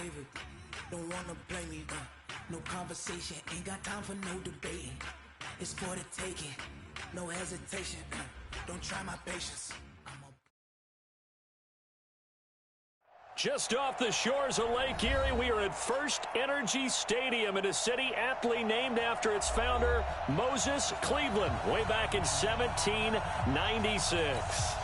favorite. Don't wanna play me, no conversation, ain't got time for no debating. It's for the taking, no hesitation. Don't try my patience. Just off the shores of Lake Erie, we are at First Energy Stadium in a city aptly named after its founder, Moses Cleveland, way back in 1796.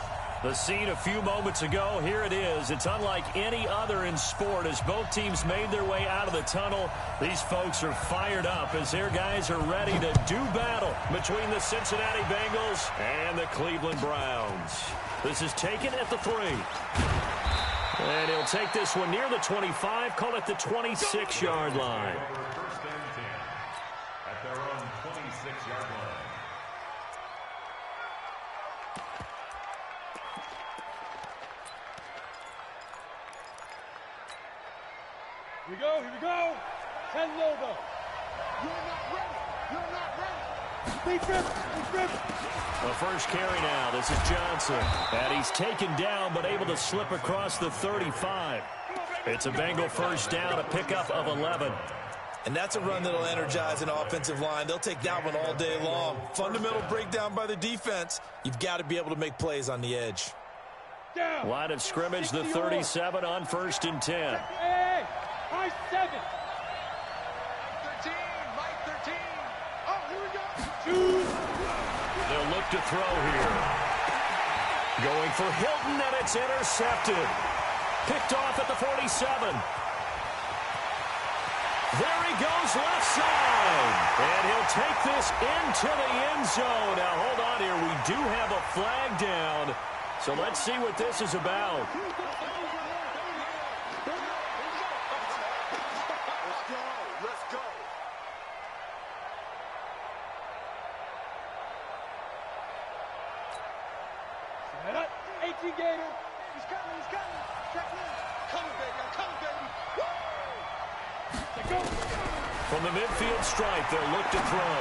The scene a few moments ago, here it is. It's unlike any other in sport as both teams made their way out of the tunnel. These folks are fired up as their guys are ready to do battle between the Cincinnati Bengals and the Cleveland Browns. This is taken at the 3. And he'll take this one near the 25, call it the 26-yard line. First and 10 at their own 26-yard line. Here we go, here we go. 10 logo. You're not ready. You're not ready. Defense. The first carry now. This is Johnson. And he's taken down but able to slip across the 35. It's a Bengal first down, a pickup of 11. And that's a run that'll energize an offensive line. They'll take that one all day long. Fundamental breakdown by the defense. You've got to be able to make plays on the edge. Line of scrimmage, the 37 on first and 10. Hey, high 7. 13, Mike 13. Oh, here we go. They'll look to throw here. Going for Hilton, and it's intercepted. Picked off at the 47. There he goes, left side. And he'll take this into the end zone. Now, hold on here. We do have a flag down. So let's see what this is about. Let's go. 18 Gator. He's coming. Check in. Coming, baby. I'm coming, baby. Let's go. From the midfield stripe, they'll look to throw.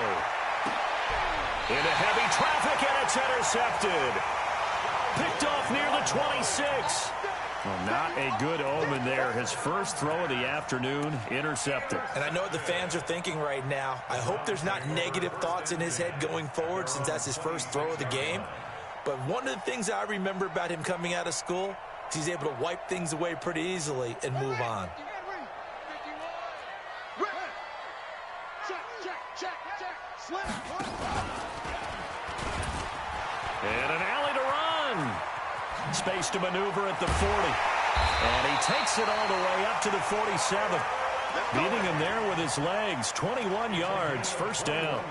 Into heavy traffic, and it's intercepted. Picked off near the 26. Well, not a good omen there. His first throw of the afternoon, intercepted. And I know what the fans are thinking right now. I hope there's not negative thoughts in his head going forward since that's his first throw of the game. But one of the things I remember about him coming out of school is he's able to wipe things away pretty easily and move on. And an alley to run. Space to maneuver at the 40. And he takes it all the way up to the 47. Beating him there with his legs. 21 yards, first down.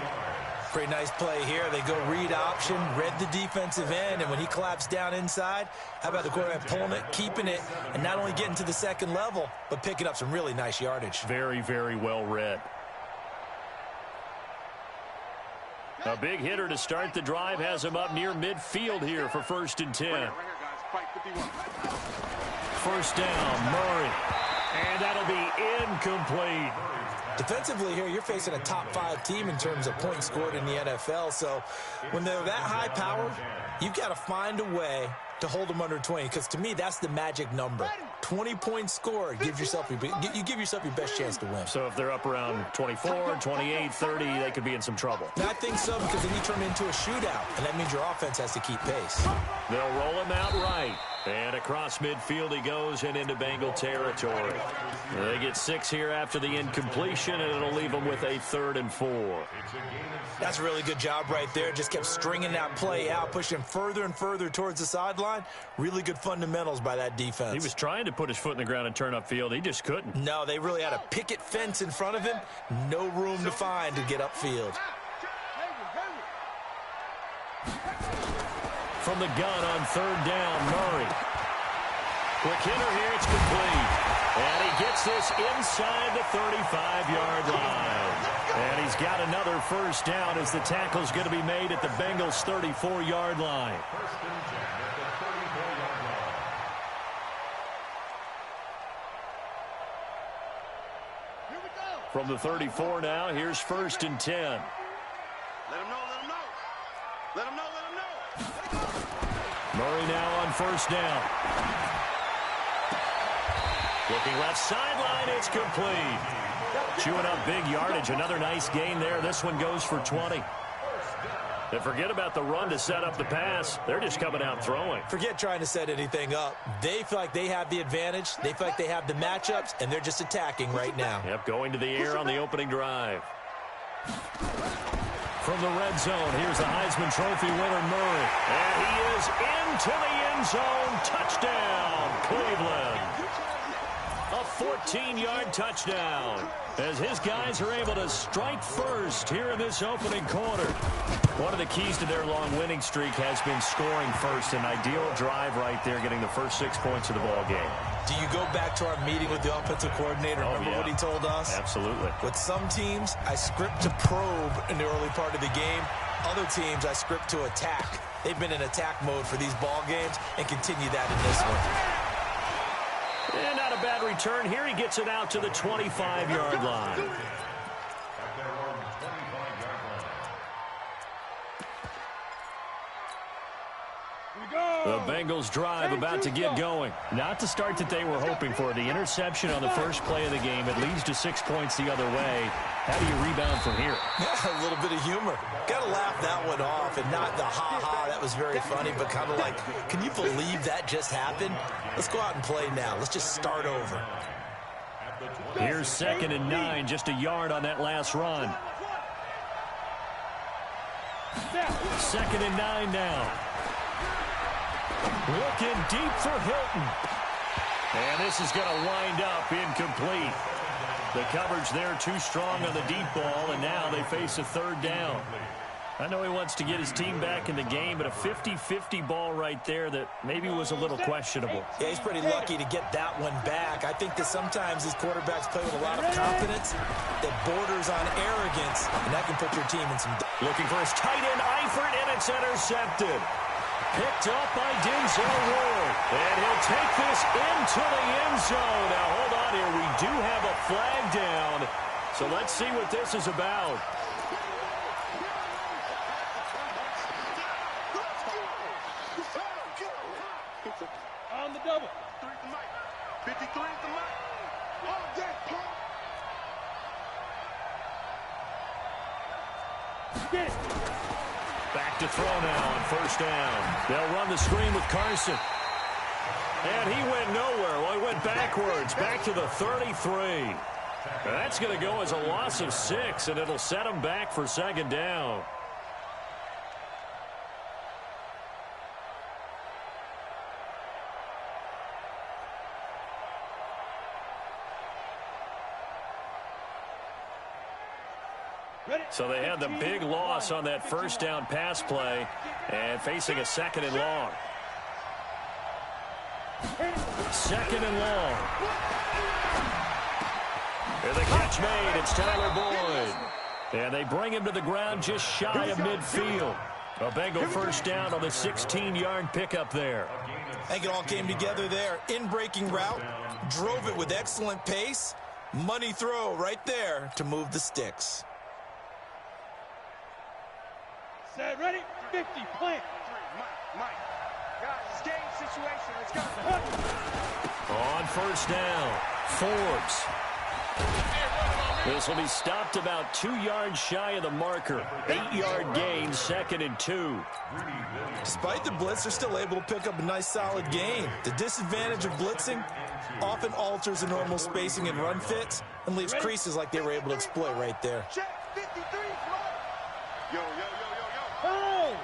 Pretty nice play here. They go read option, read the defensive end, and when he collapsed down inside, how about the quarterback pulling it, keeping it, and not only getting to the second level, but picking up some really nice yardage. Very, very well read. A big hitter to start the drive has him up near midfield here for first and 10. Right here, guys. 51. First down, Murray. And that'll be incomplete. Defensively here, you're facing a top-5 team in terms of points scored in the NFL. So when they're that high-powered, you've got to find a way to hold them under 20. Because to me, that's the magic number. 20 points scored, you give yourself your best chance to win. So if they're up around 24, 28, 30, they could be in some trouble. I think so, because then you turn it into a shootout, and that means your offense has to keep pace. They'll roll him out right. And across midfield he goes and into Bengal territory. They get 6 here after the incompletion, and it'll leave them with a 3rd and 4. That's a really good job right there. Just kept stringing that play out, pushing further and further towards the sideline. Really good fundamentals by that defense. He was trying to put his foot in the ground and turn upfield. He just couldn't. No, they really had a picket fence in front of him. No room to find to get upfield. From the gun on 3rd down, Murray. Quick hitter here, it's complete. And he gets this inside the 35-yard line. And he's got another first down as the tackle's going to be made at the Bengals' 34-yard line. From the 34 now, here's first and 10. Let him know. Murray now on first down. Looking left sideline, it's complete. Chewing up big yardage. Another nice gain there. This one goes for 20. And forget about the run to set up the pass. They're just coming out throwing. Forget trying to set anything up. They feel like they have the advantage. They feel like they have the matchups, and they're just attacking right now. Yep, going to the air on the opening drive. From the red zone, here's the Heisman Trophy winner, Murray. And he is into the end zone. Touchdown, Cleveland. A 14-yard touchdown as his guys are able to strike first here in this opening quarter. One of the keys to their long winning streak has been scoring first. An ideal drive right there, getting the first 6 points of the ball game. Do you go back to our meeting with the offensive coordinator? Remember what he told us? Absolutely. With some teams, I script to probe in the early part of the game. Other teams, I script to attack. They've been in attack mode for these ball games and continue that in this one. And not a bad return here. He gets it out to the 25-yard line. The Bengals drive about to get going. Not the start that they were hoping for. The interception on the first play of the game. It leads to 6 points the other way. How do you rebound from here? Yeah, a little bit of humor. Got to laugh that one off, and not the ha-ha. That was very funny, but kind of like, can you believe that just happened? Let's go out and play now. Let's just start over. Here's 2nd and 9, just a yard on that last run. 2nd and 9 now. Looking deep for Hilton. And this is going to wind up incomplete. The coverage there too strong on the deep ball, and now they face a 3rd down. I know he wants to get his team back in the game, but a 50-50 ball right there that maybe was a little questionable. Yeah, he's pretty lucky to get that one back. I think that sometimes these quarterbacks play with a lot of confidence that borders on arrogance, and that can put your team in some... Looking for his tight end, Eifert, and it's intercepted. Picked up by Denzel Ward. And he'll take this into the end zone. Now, hold on here. We do have a flag down. So let's see what this is about. On the double. 53 is the mic. Get it. Back to throw now on 1st down. They'll run the screen with Carson. And he went nowhere. Well, he went backwards, back to the 33. That's going to go as a loss of 6, and it'll set him back for 2nd down. So they had the big loss on that 1st down pass play and facing a 2nd and long. 2nd and long. And the catch made. It's Tyler Boyd. And they bring him to the ground just shy of midfield. A Bengal 1st down on the 16-yard pickup there. I think it all came together there. In-breaking route, drove it with excellent pace. Money throw right there to move the sticks. Set, ready, 50, plant. Mike. Guys, it's game situation. Let's go. On 1st down, Forbes. This will be stopped about 2 yards shy of the marker. 8-yard gain, 2nd and 2. Despite the blitz, they're still able to pick up a nice solid gain. The disadvantage of blitzing often alters the normal spacing and run fits and leaves creases like they were able to exploit right there. Check 53 is right. Yo. Oh!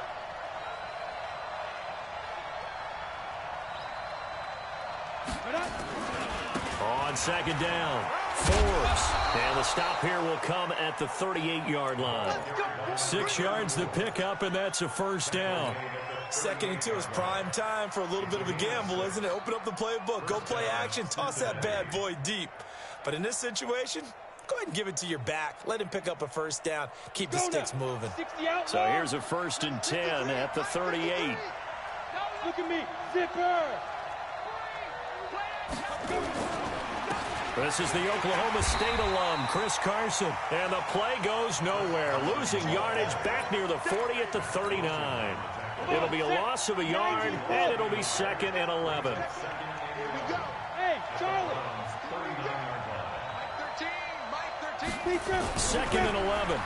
On 2nd down, Forbes. And the stop here will come at the 38-yard line. 6 yards to pick up, and that's a 1st down. 2nd and 2 is prime time for a little bit of a gamble, isn't it? Open up the playbook, go play action, toss that bad boy deep. But in this situation, go ahead and give it to your back. Let him pick up a 1st down. Keep the sticks moving. So here's a 1st and 10 at the 38. Look at me, zipper. This is the Oklahoma State alum, Chris Carson. And the play goes nowhere. Losing yardage back near the 40 at the 39. It'll be a loss of a yard, and it'll be 2nd and 11. Hey, Hey, Charlie. 39-yard line. Mike 13, Mike 13. Second and 11.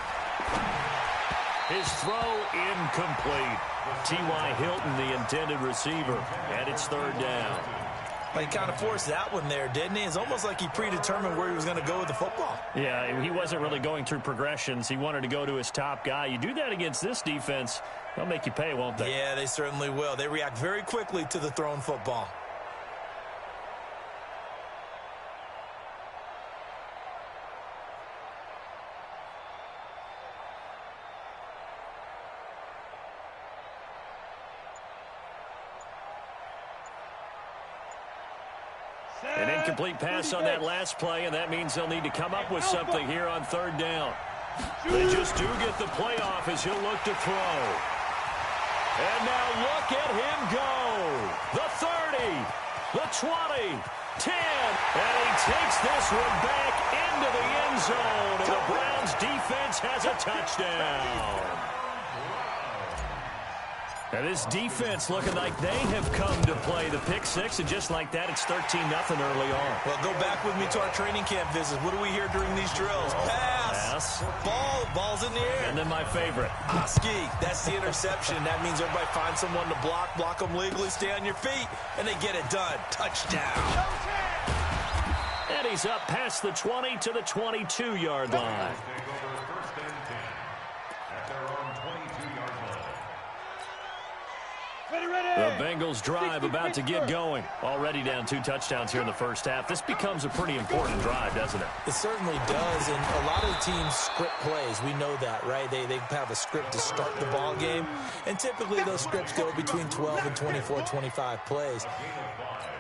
His throw incomplete. T.Y. Hilton, the intended receiver, and it's third down. But he kind of forced that one there, didn't he? It's almost like he predetermined where he was going to go with the football. Yeah, he wasn't really going through progressions. He wanted to go to his top guy. You do that against this defense, they'll make you pay, won't they? Yeah, they certainly will. They react very quickly to the thrown football. An incomplete pass on that last play, and that means they'll need to come up with something here on third down. They just do get the playoff as he'll look to throw. And now look at him go. The 30, the 20, 10. And he takes this one back into the end zone. And the Browns defense has a touchdown. And this defense looking like they have come to play. The pick six, and just like that, it's 13-0 early on. Well, go back with me to our training camp visits. What do we hear during these drills? Pass. Ball's in the air. And then my favorite. Ski. That's the interception. That means everybody finds someone to block them legally, stay on your feet, and they get it done. Touchdown. And he's up past the 20 to the 22-yard line. Take over first and 10 at their own 22-yard line. The Bengals drive about to get going. Already down 2 touchdowns here in the first half. This becomes a pretty important drive, doesn't it? It certainly does, and a lot of teams script plays. We know that, right? They have a script to start the ball game, and typically those scripts go between 12 and 24, 25 plays.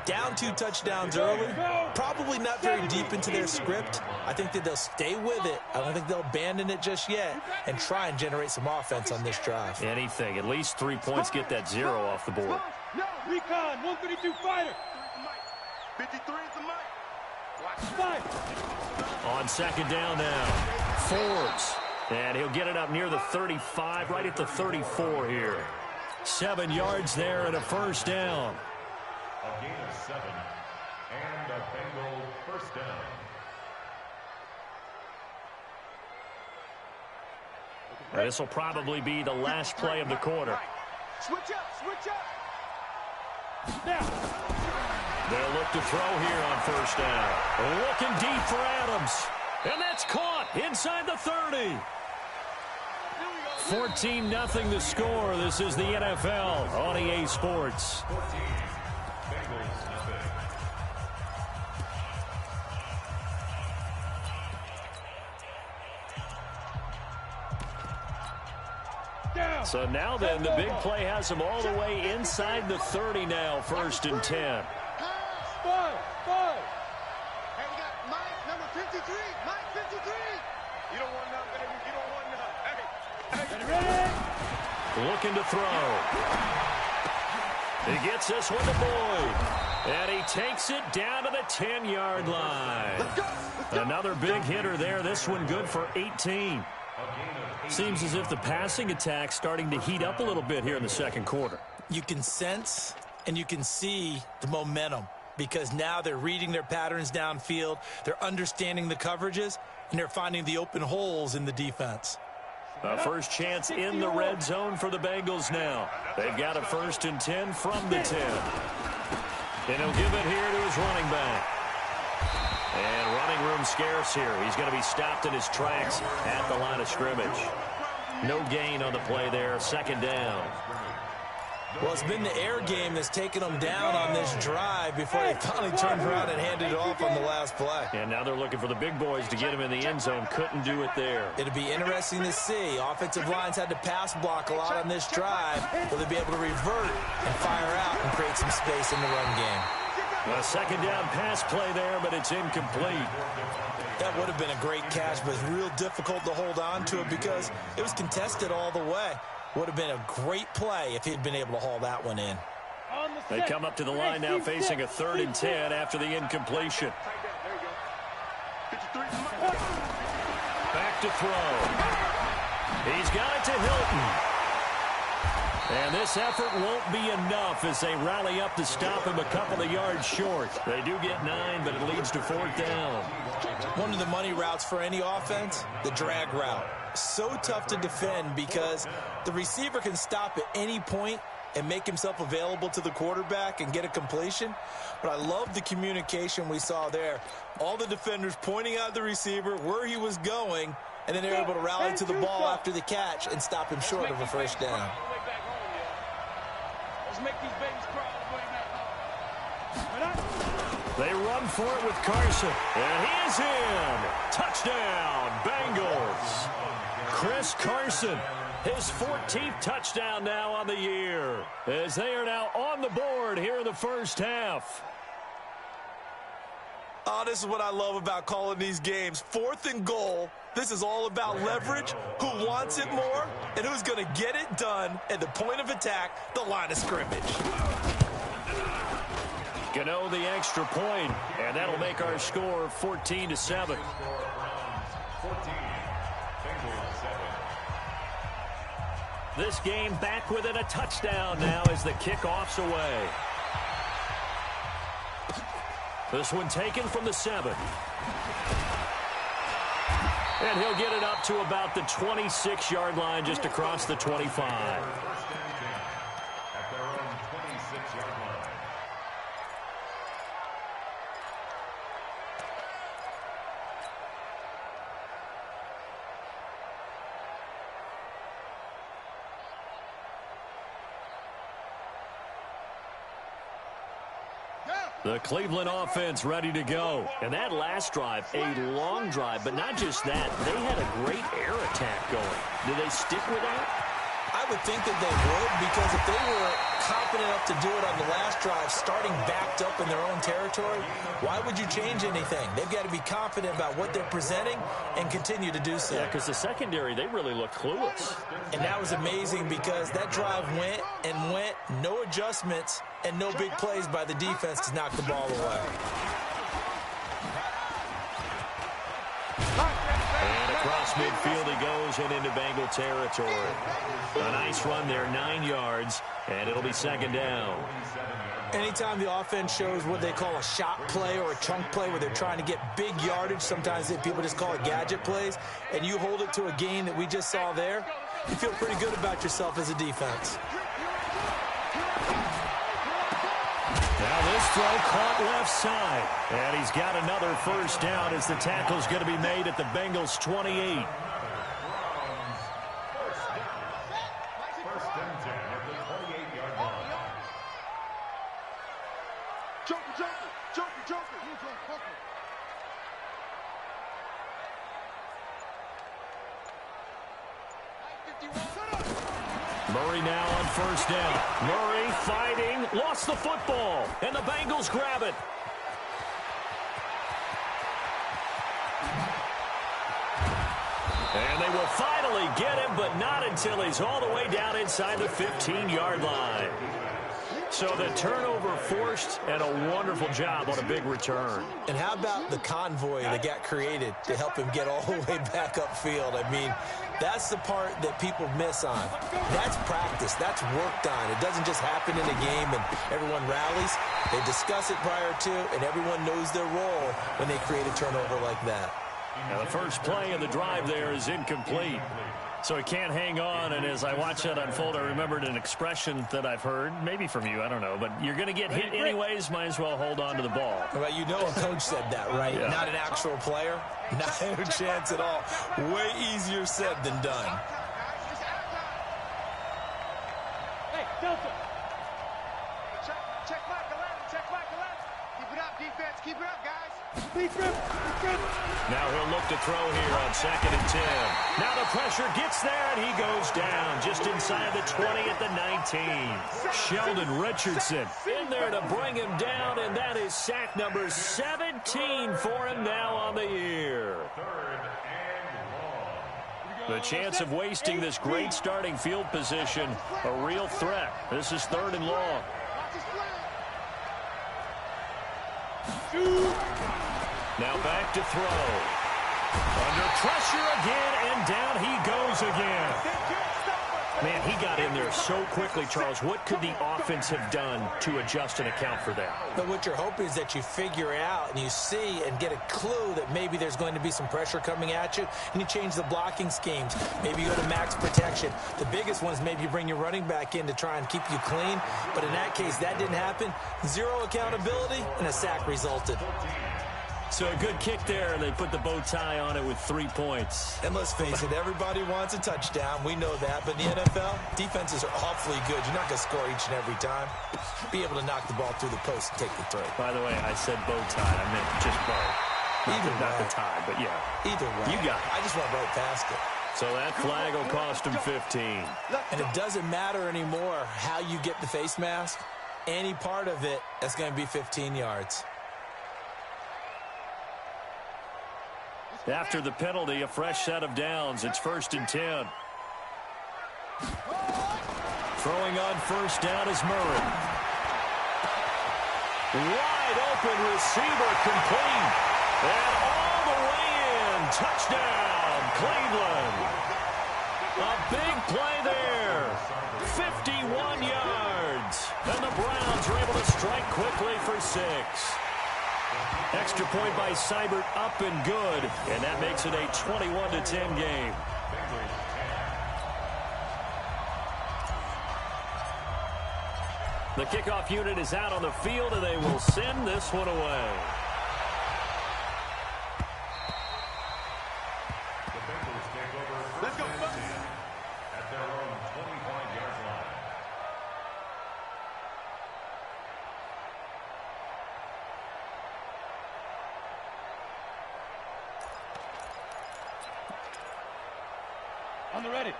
Down 2 touchdowns early, probably not very deep into their script. I think that they'll stay with it. I don't think they'll abandon it just yet and try and generate some offense on this drive. Anything. At least 3 points, get that 0 off the board. Recon, 132 fighter. 53 is the mic. Fight. On second down now, Forbes. And he'll get it up near the 35, right at the 34 here. 7 yards there and a first down. A gain of 7 and a Bengal first down. This will probably be the last play of the quarter. Switch up. Now. They'll look to throw here on first down. Looking deep for Adams. And that's caught inside the 30. 14-0 the score. This is the NFL on EA Sports. 14, Bengals nothing. So now then, the big play has them all the way inside the 30 now, first and 10. Five. Hey, we got Mike, number 53. Mike 53. You don't want nothing, baby. You don't want nothing. Hey. Looking to throw. He gets this one to Boyd. And he takes it down to the 10-yard line. Let's go. Another big hitter there. This one good for 18. Seems as if the passing attack's starting to heat up a little bit here in the second quarter. You can sense and you can see the momentum because now they're reading their patterns downfield, they're understanding the coverages, and they're finding the open holes in the defense. A first chance in the red zone for the Bengals now. They've got a first and 10 from the 10. And he'll give it here to his running back. And running room scarce here. He's going to be stopped in his tracks at the line of scrimmage. No gain on the play there. Second down. Well, it's been the air game that's taken them down on this drive before they finally turned around and handed it off on the last play. And now they're looking for the big boys to get him in the end zone. Couldn't do it there. It'll be interesting to see. Offensive lines had to pass block a lot on this drive. Will they be able to revert and fire out and create some space in the run game? A second down pass play there, but it's incomplete. That would have been a great catch, but it's real difficult to hold on to it because it was contested all the way. Would have been a great play if he'd been able to haul that one in. They come up to the line now facing a 3rd and 10 after the incompletion. Back to throw. He's got it to Hilton. And this effort won't be enough as they rally up to stop him a couple of yards short. They do get 9, but it leads to 4th down. One of the money routes for any offense, the drag route. So tough to defend because the receiver can stop at any point and make himself available to the quarterback and get a completion. But I love the communication we saw there. All the defenders pointing out the receiver, where he was going, and then they're able to rally to the ball after the catch and stop him short of a first down. Let's make these babies cry all the way back home. They run for it with Carson, and he is in. Touchdown, Bengals. Chris Carson, his 14th touchdown now on the year, as they are now on the board here in the first half. Oh, this is what I love about calling these games. 4th and goal. This is all about leverage, who wants it more, and who's going to get it done at the point of attack, the line of scrimmage. Gano the extra point, and that'll make our score 14-7. 14, Bengals 7. This game back within a touchdown now as the kickoff's away. This one taken from the 7. And he'll get it up to about the 26-yard line, just across the 25. First and 10 at their own 26-yard line. The Cleveland offense ready to go. And that last drive, a long drive, but not just that. They had a great air attack going. Do they stick with that? I would think that they would, because if they were confident enough to do it on the last drive, starting backed up in their own territory, why would you change anything? They've got to be confident about what they're presenting and continue to do so. Yeah, because the secondary, they really looked clueless. And that was amazing because that drive went and went, no adjustments, and no big plays by the defense to knock the ball away. And across midfield he goes and into Bengal territory. A nice run there, 9 yards, and it'll be 2nd down. Anytime the offense shows what they call a shot play or a chunk play where they're trying to get big yardage, sometimes people just call it gadget plays, and you hold it to a gain that we just saw there, you feel pretty good about yourself as a defense. Now this throw caught left side. And he's got another first down as the tackle's going to be made at the Bengals' 28. First and 10 at the 28-yard line. Joker. Murray now on first down. Murray fighting, lost the football, and the Bengals grab it. And they will finally get him, but not until he's all the way down inside the 15-yard line. So the turnover forced, and a wonderful job on a big return. And how about the convoy that got created to help him get all the way back upfield? I mean, that's the part that people miss on. That's practice. That's worked on. It doesn't just happen in a game and everyone rallies. They discuss it prior to, and everyone knows their role when they create a turnover like that. Now the first play of the drive there is incomplete. So he can't hang on, and as I watch that unfold, I remembered an expression that I've heard, maybe from you, I don't know, but you're going to get hit anyways, might as well hold on to the ball. Well, you know a coach said that, right? Yeah. Not an actual player. Not a chance at all. Way easier said than done. Hey, Delta. Check Michael out. Keep it up, defense. Keep it up, guys. Now he'll look to throw here on 2nd and 10. Now the pressure gets there, and he goes down just inside the 20 at the 19. Sheldon Richardson in there to bring him down, and that is sack number 17 for him now on the year. The chance of wasting this great starting field position, a real threat. This is 3rd and long. Now back to throw. Under pressure again, and down he goes again. Man, he got in there so quickly, Charles. What could the offense have done to adjust and account for that? But what you're hoping is that you figure out and you see and get a clue that maybe there's going to be some pressure coming at you, and you change the blocking schemes. Maybe you go to max protection. The biggest one is maybe you bring your running back in to try and keep you clean. But in that case, that didn't happen. Zero accountability, and a sack resulted. So a good kick there, and they put the bow tie on it with 3 points. And let's face it, everybody wants a touchdown. We know that. But in the NFL, defenses are awfully good. You're not going to score each and every time. Be able to knock the ball through the post and take the throw. By the way, I said bow tie. I meant just bow. Not the tie, but yeah. Either way. You got it. I just went right past it. So that flag will cost him 15. And it doesn't matter anymore how you get the face mask. Any part of it, that's going to be 15 yards. After the penalty, a fresh set of downs. It's 1st and 10. Throwing on first down is Murray. Wide open receiver complete. And all the way in. Touchdown, Cleveland. A big play there. 51 yards. And the Browns are able to strike quickly for 6. Extra point by Seibert, up and good, and that makes it a 21-10 game. The kickoff unit is out on the field, and they will send this one away. The Bengals take over first and 10 at their own 25-yard line.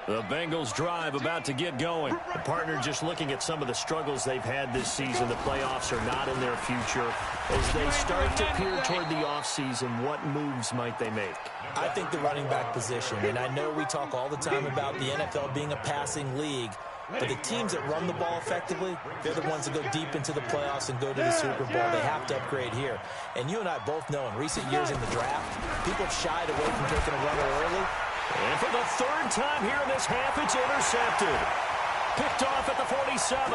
The Bengals drive about to get going. The partner just looking at some of the struggles they've had this season. The playoffs are not in their future. As they start to peer toward the offseason, what moves might they make? I think the running back position, and I know we talk all the time about the NFL being a passing league, but the teams that run the ball effectively, they're the ones that go deep into the playoffs and go to the Super Bowl. They have to upgrade here. And you and I both know in recent years in the draft, people have shied away from taking a runner early. And for the 3rd time here in this half, it's intercepted. Picked off at the 47.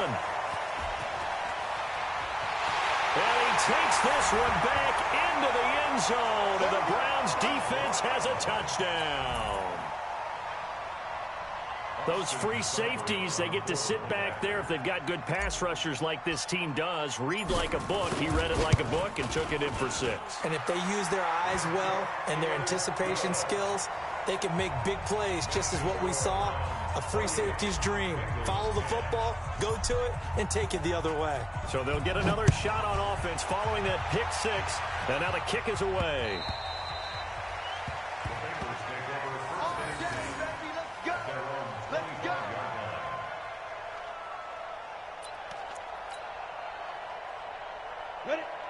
And he takes this one back into the end zone, and the Browns defense has a touchdown. Those free safeties, they get to sit back there if they've got good pass rushers like this team does. Read like a book. He read it like a book and took it in for 6. And if they use their eyes well and their anticipation skills, they can make big plays, just as what we saw, a free safety's dream. Follow the football, go to it, and take it the other way. So they'll get another shot on offense following that pick 6, and now the kick is away.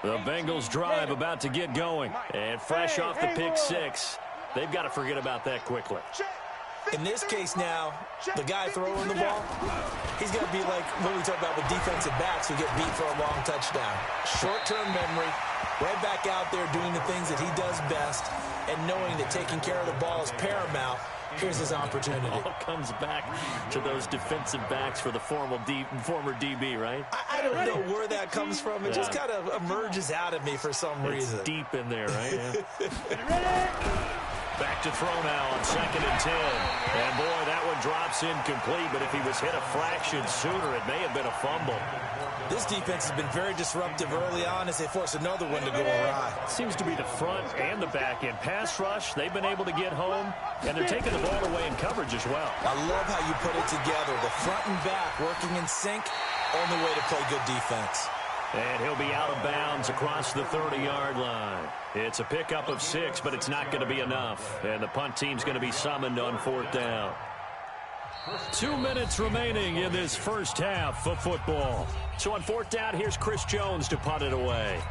The Bengals drive about to get going. And fresh off the pick 6, they've got to forget about that quickly. In this case now, the guy throwing the ball, he's got to be like what we talk about with defensive backs who get beat for a long touchdown. Short-term memory, right back out there doing the things that he does best, and knowing that taking care of the ball is paramount. Here's his opportunity. It all comes back to those defensive backs for the former DB, right? I don't know where that comes from. It just kind of emerges out of me for some reason. It's deep in there, right? Yeah. Back to throw now on 2nd and 10. And, boy, that one drops incomplete. But if he was hit a fraction sooner, it may have been a fumble. This defense has been very disruptive early on as they force another one to go awry. Seems to be the front and the back end. Pass rush, they've been able to get home, and they're taking the ball away in coverage as well. I love how you put it together. The front and back working in sync, only way to play good defense. And he'll be out of bounds across the 30-yard line. It's a pickup of 6, but it's not going to be enough. And the punt team's going to be summoned on 4th down. 2 minutes remaining in this first half of football. So on 4th down, here's Chris Jones to punt it away.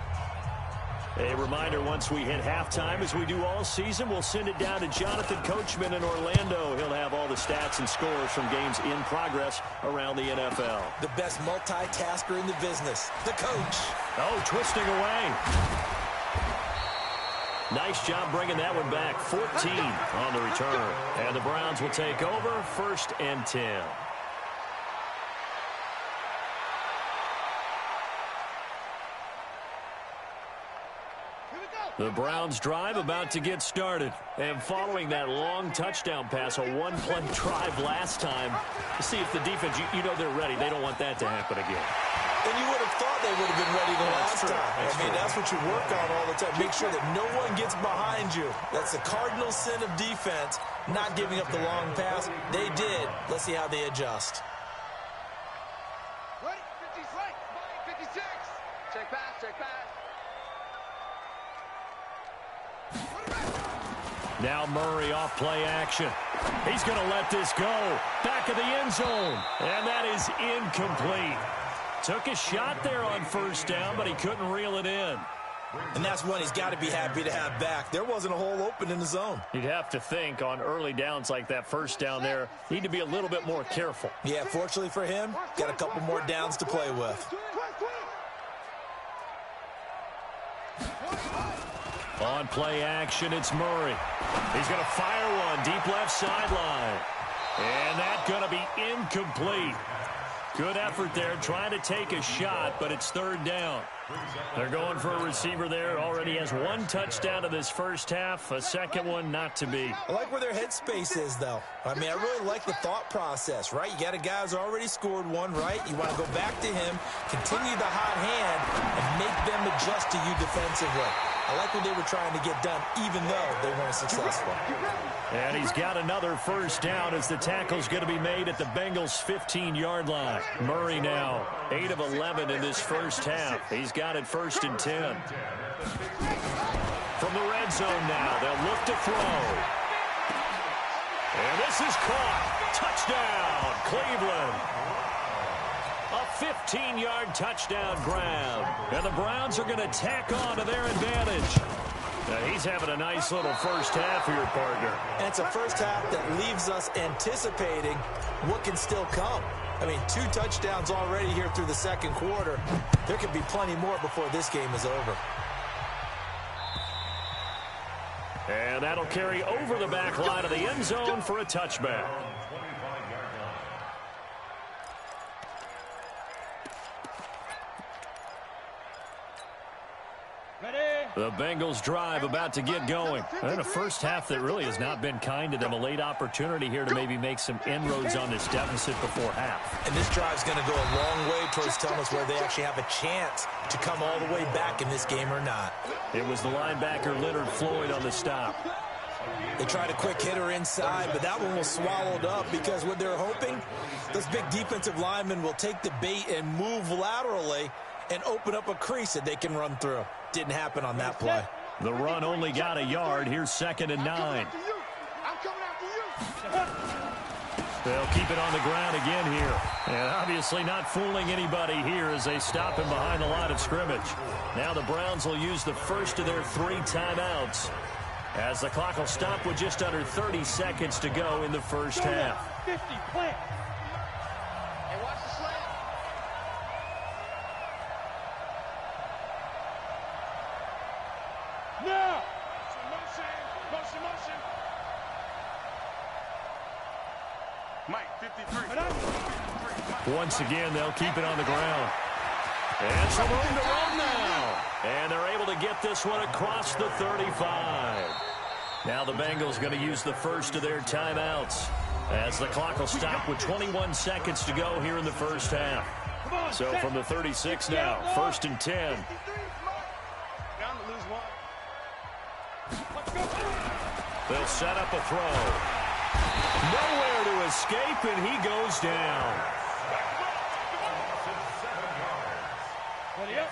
A reminder, once we hit halftime, as we do all season, we'll send it down to Jonathan Coachman in Orlando. He'll have all the stats and scores from games in progress around the NFL. The best multitasker in the business, the coach. Oh, twisting away. Nice job bringing that one back. 14 on the return. And the Browns will take over 1st and 10. The Browns drive about to get started. And following that long touchdown pass, a one-play drive last time, to see if the defense, you know they're ready. They don't want that to happen again. And you would have thought they would have been ready the last time. That's what you work on all the time. Make sure that no one gets behind you. That's the cardinal sin of defense, not giving up the long pass. They did. Let's see how they adjust. Ready? 50, right. 56. Check pass, check pass. Now Murray off play action. He's going to let this go. Back of the end zone. And that is incomplete. Took a shot there on first down, but he couldn't reel it in. And that's one he's got to be happy to have back. There wasn't a hole open in the zone. You'd have to think on early downs like that first down there, need to be a little bit more careful. Yeah, fortunately for him, got a couple more downs to play with. On play action, it's Murray. He's going to fire one deep left sideline. And that's going to be incomplete. Good effort there, trying to take a shot, but it's third down. They're going for a receiver there. Already has one touchdown in this first half, a second one not to be. I like where their headspace is, though. I really like the thought process, right? You got a guy who's already scored one, right? You want to go back to him, continue the hot hand, and make them adjust to you defensively. I like what they were trying to get done, even though they weren't successful. And he's got another first down as the tackle's going to be made at the Bengals' 15-yard line. Murray now, 8 of 11 in this first half. He's got it 1st and 10. From the red zone now, they'll look to throw. And this is caught. Touchdown, Cleveland. A 15-yard touchdown grab. And the Browns are going to tack on to their advantage. Now he's having a nice little first half here, partner. And it's a first half that leaves us anticipating what can still come. 2 touchdowns already here through the second quarter. There could be plenty more before this game is over. And that'll carry over the back line of the end zone for a touchback. The Bengals drive about to get going. And a first half that really has not been kind to them. A late opportunity here to maybe make some inroads on this deficit before half. And this drive's going to go a long way towards telling us whether they actually have a chance to come all the way back in this game or not. It was the linebacker Leonard Floyd on the stop. They tried a quick hitter inside, but that one was swallowed up because what they're hoping, those big defensive linemen will take the bait and move laterally and open up a crease that they can run through. Didn't happen on that play. The run only got a yard. Here's 2nd and 9. I'm coming after you. They'll keep it on the ground again here. And obviously not fooling anybody here as they stop him behind the line of scrimmage. Now the Browns will use the first of their 3 timeouts as the clock will stop with just under 30 seconds to go in the first half. 50, plant. Hey, watch the slant. Now. Motion. Mike, 53. Once again, they'll keep it on the ground. And some room to run now. And they're able to get this one across the 35. Now the Bengals going to use the first of their timeouts as the clock will stop with 21 seconds to go here in the first half. So from the 36 now, 1st and 10. Down to lose one. They'll set up a throw. Nowhere to escape, and he goes down. And we got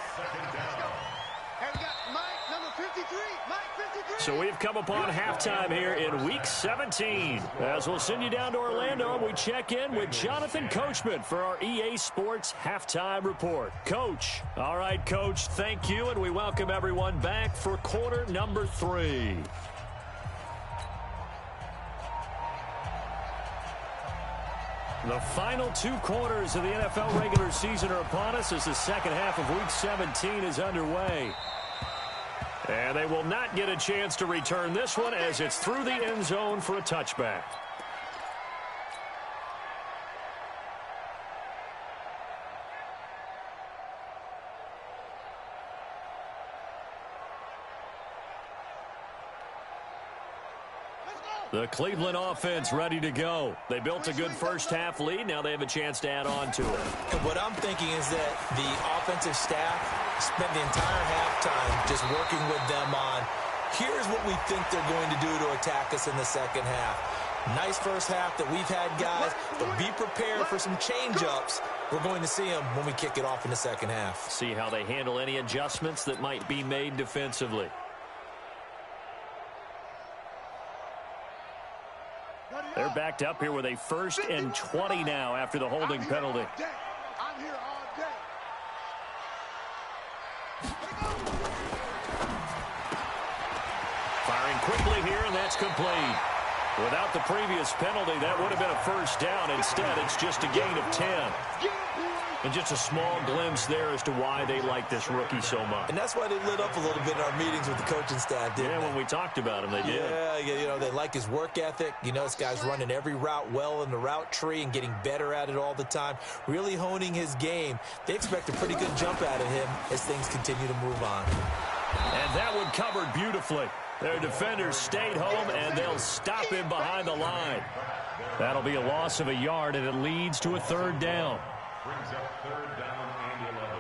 Mike, number 53. Mike, 53. So we've come upon halftime here in Week 17. As we'll send you down to Orlando, and we check in with Jonathan Coachman for our EA Sports Halftime Report. Coach. All right, Coach, thank you, and we welcome everyone back for quarter number 3. The final 2 quarters of the NFL regular season are upon us as the second half of Week 17 is underway. And they will not get a chance to return this one as it's through the end zone for a touchback. The Cleveland offense ready to go. They built a good first-half lead. Now they have a chance to add on to it. And what I'm thinking is that the offensive staff spent the entire halftime just working with them on, here's what we think they're going to do to attack us in the second half. Nice first half that we've had, guys, but be prepared for some change-ups. We're going to see them when we kick it off in the second half. See how they handle any adjustments that might be made defensively. They're backed up here with a 1st and 20 now after the holding penalty. I'm here all day. Firing quickly here, and that's complete. Without the previous penalty, that would have been a first down. Instead, it's just a gain of 10. And just a small glimpse there as to why they like this rookie so much. And that's why they lit up a little bit in our meetings with the coaching staff, didn't they? When we talked about him, they did. Yeah, they like his work ethic. You know, this guy's running every route well in the route tree and getting better at it all the time, really honing his game. They expect a pretty good jump out of him as things continue to move on. And that one covered beautifully. Their defenders stayed home, and they'll stop him behind the line. That'll be a loss of a yard, and it leads to a 3rd down. Brings up 3rd down and 11.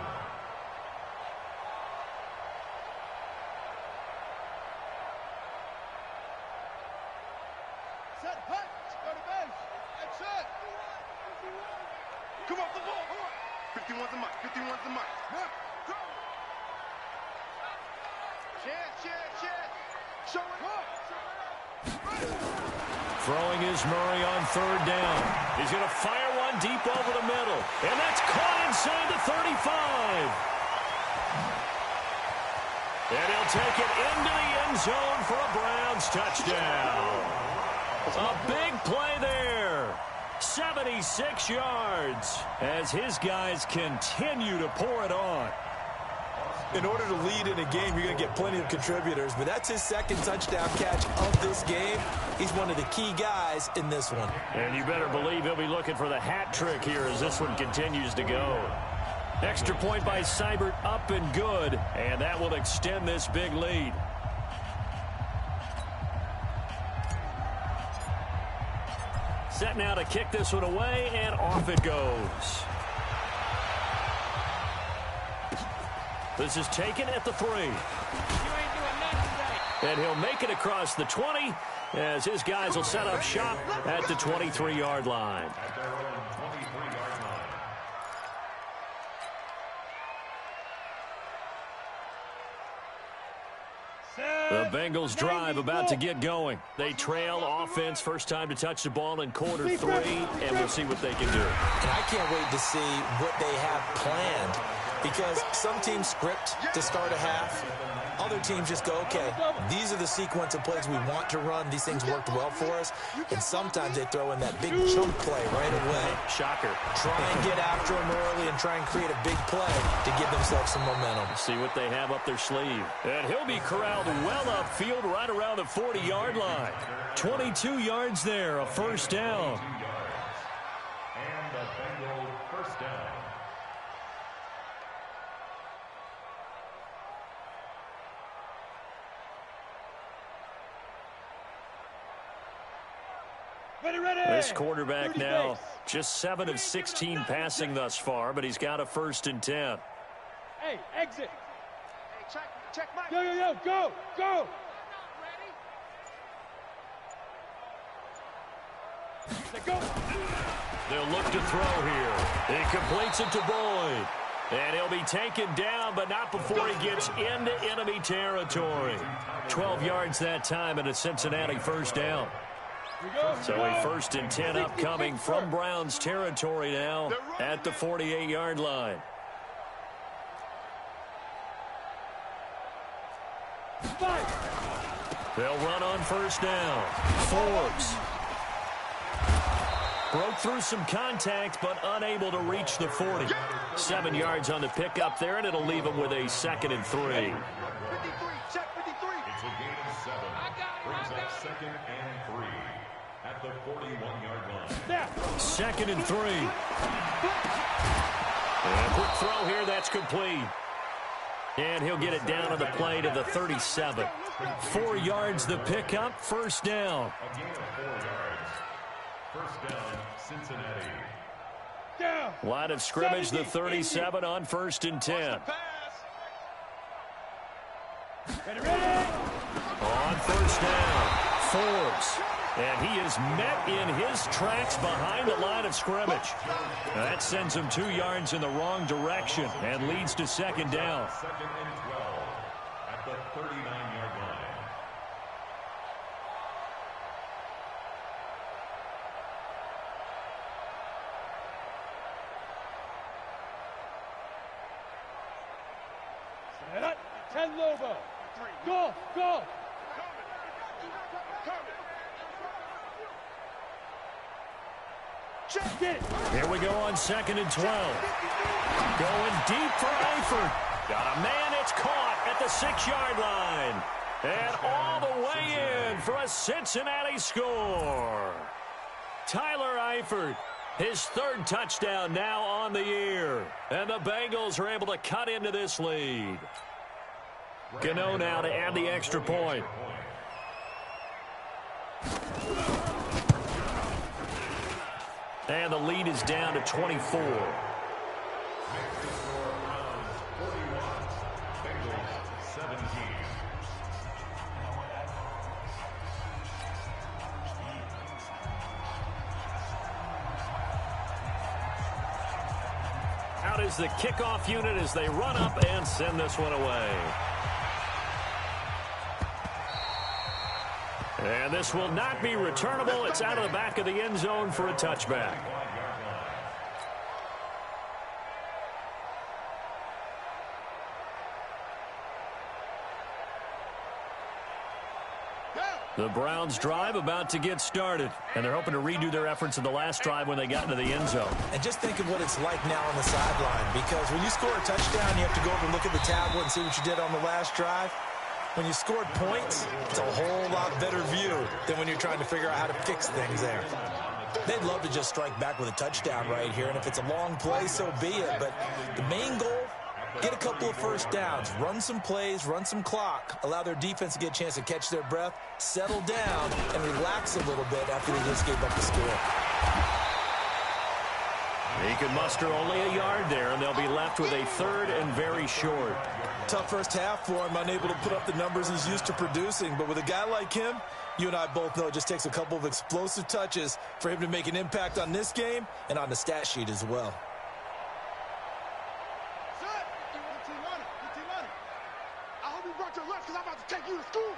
Set, hut, go to base. That's it. Come off the ball. 51's the mic. 51's the mic. Now, go. Chance. Show it up. Throwing is Murray on 3rd down. He's going to fire one deep over the middle. And that's caught inside the 35. And he'll take it into the end zone for a Browns touchdown. A big play there. 76 yards as his guys continue to pour it on. In order to lead in a game, you're going to get plenty of contributors, but that's his 2nd touchdown catch of this game. He's one of the key guys in this one. And you better believe he'll be looking for the hat trick here as this one continues to go. Extra point by Seibert, up and good, and that will extend this big lead. Set now to kick this one away, and off it goes. This is taken at the 3. And he'll make it across the 20 as his guys will set up shop at the 23-yard line. At their own 23-yard line. The Bengals drive about to get going. They trail offense, first time to touch the ball in quarter 3, and we'll see what they can do. And I can't wait to see what they have planned, because some teams script to start a half. Other teams just go, okay, these are the sequence of plays we want to run. These things worked well for us. And sometimes they throw in that big chunk play right away. Shocker. Try and get after them early and try and create a big play to give themselves some momentum. See what they have up their sleeve. And he'll be corralled well upfield right around the 40-yard line. 22 yards there, a first down. And the Bengals first down. This quarterback now just 7 of 16 passing thus far, but he's got a 1st and 10. Hey, exit. Hey, check Mike. Yo, go. Go. They'll look to throw here. He completes it to Boyd. And he'll be taken down, but not before he gets into enemy territory. 12 yards that time and a Cincinnati first down. So a 1st and 10 upcoming from Browns territory now at the 48-yard line. They'll run on first down. Forbes broke through some contact, but unable to reach the 40. 7 yards on the pickup there, and it'll leave him with a 2nd and 3. 53, check 53. It's a gain of 7. Brings up 2nd and 3 at the 41-yard line. 2nd and 3. And a quick throw here, that's complete. And he'll get it down to the play to the 37. 4 yards the pickup, first down. A gain of 4 yards. First down, Cincinnati. Down. Line of scrimmage, the 37 on 1st and 10. Ready. On first down, Forbes. And he is met in his tracks behind the line of scrimmage. That sends him 2 yards in the wrong direction and leads to second down. 2nd and 12 at the 39-yard line. Set up. 10 Lobo. Go. Go. Check it. Here we go on 2nd and 12. Going deep for Eifert. Got a man, it's caught at the 6-yard line. And all the way in for a Cincinnati score. Tyler Eifert, his 3rd touchdown now on the year. And the Bengals are able to cut into this lead. Gano now to add the extra point. And the lead is down to 24. Out is the kickoff unit as they run up and send this one away. And this will not be returnable. It's out of the back of the end zone for a touchback. The Browns drive about to get started, and they're hoping to redo their efforts in the last drive when they got into the end zone. And just think of what it's like now on the sideline, because when you score a touchdown, you have to go over and look at the tablet and see what you did on the last drive. When you scored points, it's a whole lot better view than when you're trying to figure out how to fix things there. They'd love to just strike back with a touchdown right here, and if it's a long play, so be it. But the main goal, get a couple of first downs, run some plays, run some clock, allow their defense to get a chance to catch their breath, settle down, and relax a little bit after they just gave up the score. He can muster only a yard there, and they'll be left with a 3rd and very short. Tough first half for him, unable to put up the numbers he's used to producing. But with a guy like him, you and I both know it just takes a couple of explosive touches for him to make an impact on this game and on the stat sheet as well. I hope you brought your lunch because I'm about to take you to school.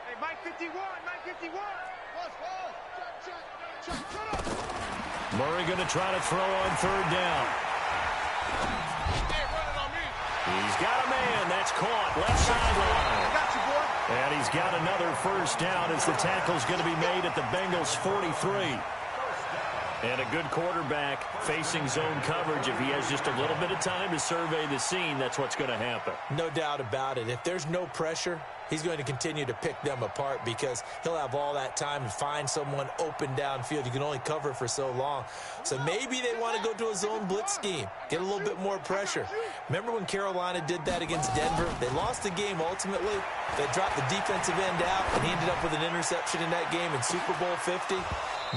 Hey, Mike 51, Mike 51. Check. Murray going to try to throw on 3rd down. Hey, running on me. He's got a man. That's caught. Left sideline. I got you, boy. And he's got another first down as the tackle's going to be made at the Bengals 43. And a good quarterback facing zone coverage. If he has just a little bit of time to survey the scene, that's what's going to happen. No doubt about it. If there's no pressure, he's going to continue to pick them apart because he'll have all that time to find someone open downfield. You can only cover for so long. So maybe they want to go to a zone blitz scheme, get a little bit more pressure. Remember when Carolina did that against Denver? They lost the game ultimately. They dropped the defensive end out, and he ended up with an interception in that game in Super Bowl 50.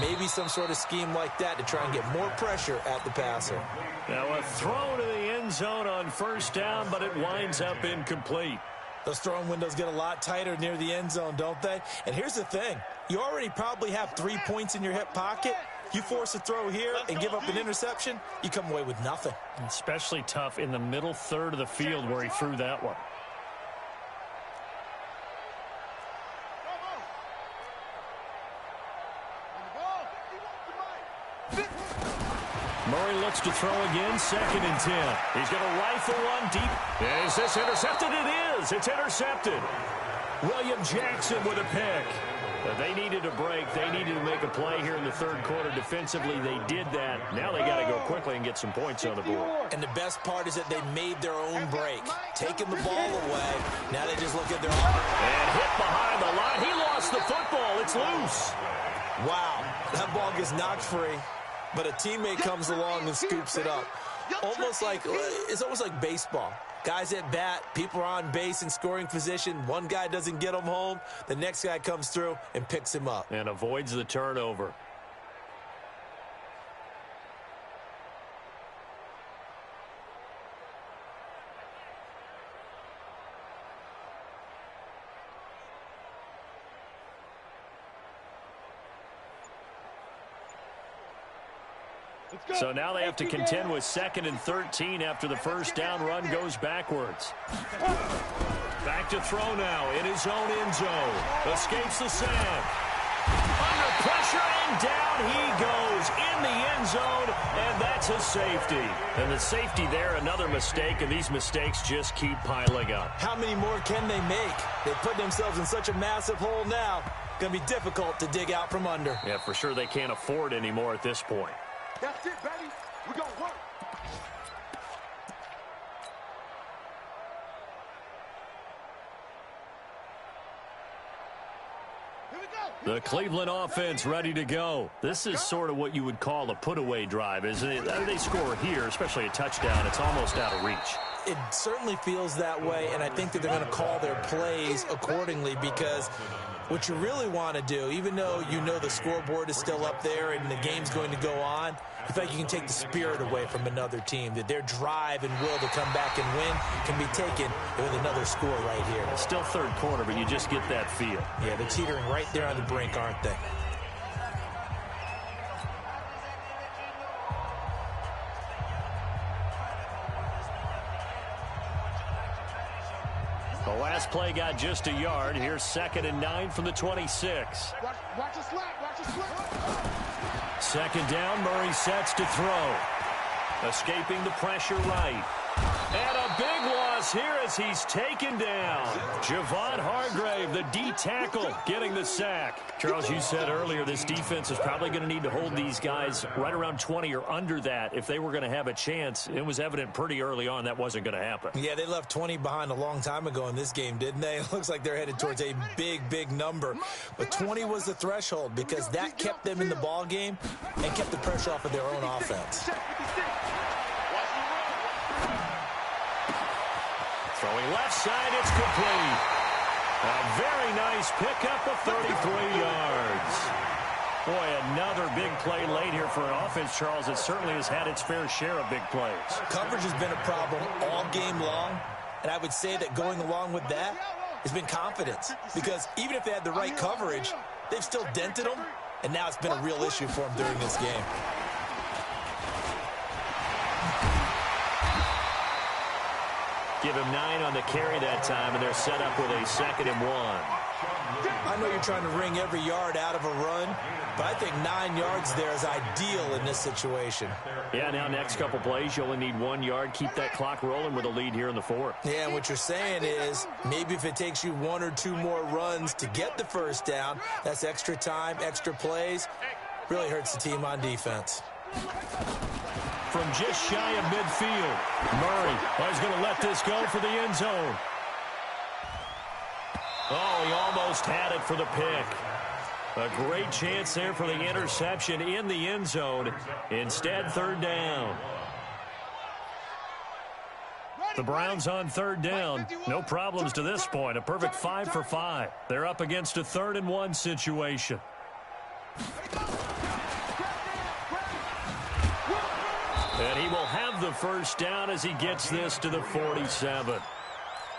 Maybe some sort of scheme like that to try and get more pressure at the passer. Now a throw to the end zone on first down, but it winds up incomplete. Those throwing windows get a lot tighter near the end zone, don't they? And here's the thing. You already probably have 3 points in your hip pocket. You force a throw here and give up an interception, you come away with nothing. Especially tough in the middle 3rd of the field where he threw that one. Murray looks to throw again, 2nd and 10. He's going to rifle one deep. Is this intercepted? It is. It's intercepted. William Jackson with a pick. They needed a break. They needed to make a play here in the 3rd quarter. Defensively, they did that. Now they got to go quickly and get some points on the board. And the best part is that they made their own break, taking the ball away. Now they just look at their arm. And hit behind the line. He lost the football. It's loose. Wow, that ball gets knocked free, but a teammate comes along and scoops it up. almost like it's almost like baseball. Guys at bat, people are on base in scoring position. One guy doesn't get him home. The next guy comes through and picks him up. And avoids the turnover. So now they have to contend with 2nd and 13 after the first down run goes backwards. Back to throw now in his own end zone. Escapes the sack. Under pressure and down he goes in the end zone, and that's a safety. And the safety there, another mistake, and these mistakes just keep piling up. How many more can they make? They put themselves in such a massive hole now. Going to be difficult to dig out from under. Yeah, for sure they can't afford anymore at this point. That's it, baby. We're going to work. Here we go. The Cleveland offense ready to go. This is sort of what you would call a put-away drive, isn't it? They score here, especially a touchdown. It's almost out of reach. It certainly feels that way, and I think that they're going to call their plays accordingly because what you really want to do, even though you know the scoreboard is still up there and the game's going to go on, I feel like you can take the spirit away from another team, that their drive and will to come back and win can be taken with another score right here. It's still third quarter, but you just get that feel. Yeah, they're teetering right there on the brink, aren't they? The last play got just a yard. Here's 2nd and 9 from the 26. Watch the slap. Watch the slap. 2nd down, Murray sets to throw. Escaping the pressure right. And a big loss here as he's taken down. Javon Hargrave, the D tackle, getting the sack. Charles, you said earlier this defense is probably going to need to hold these guys right around 20 or under that if they were going to have a chance. It was evident pretty early on that wasn't going to happen. Yeah, they left 20 behind a long time ago in this game, didn't they? It looks like they're headed towards a big number. But 20 was the threshold because that kept them in the ball game and kept the pressure off of their own offense. Throwing left side, it's complete. A very nice pickup of 33 yards. Boy, another big play late here for an offense, Charles, that certainly has had its fair share of big plays. Coverage has been a problem all game long, and I would say that going along with that has been confidence. Because even if they had the right coverage, they've still dented them, and now it's been a real issue for them during this game. Give him 9 on the carry that time, and they're set up with a 2nd and 1. I know you're trying to wring every yard out of a run, but I think 9 yards there is ideal in this situation. Yeah, now next couple plays, you only need 1 yard. Keep that clock rolling with a lead here in the 4th. Yeah, and what you're saying is maybe if it takes you 1 or 2 more runs to get the first down, that's extra time, extra plays, really hurts the team on defense. From just shy of midfield, Murray is going to let this go for the end zone. Oh, he almost had it for the pick. A great chance there for the interception in the end zone. Instead, 3rd down. The Browns on 3rd down. No problems to this point. A perfect 5 for 5. They're up against a 3rd and 1 situation. And he will have the first down as he gets this to the 47.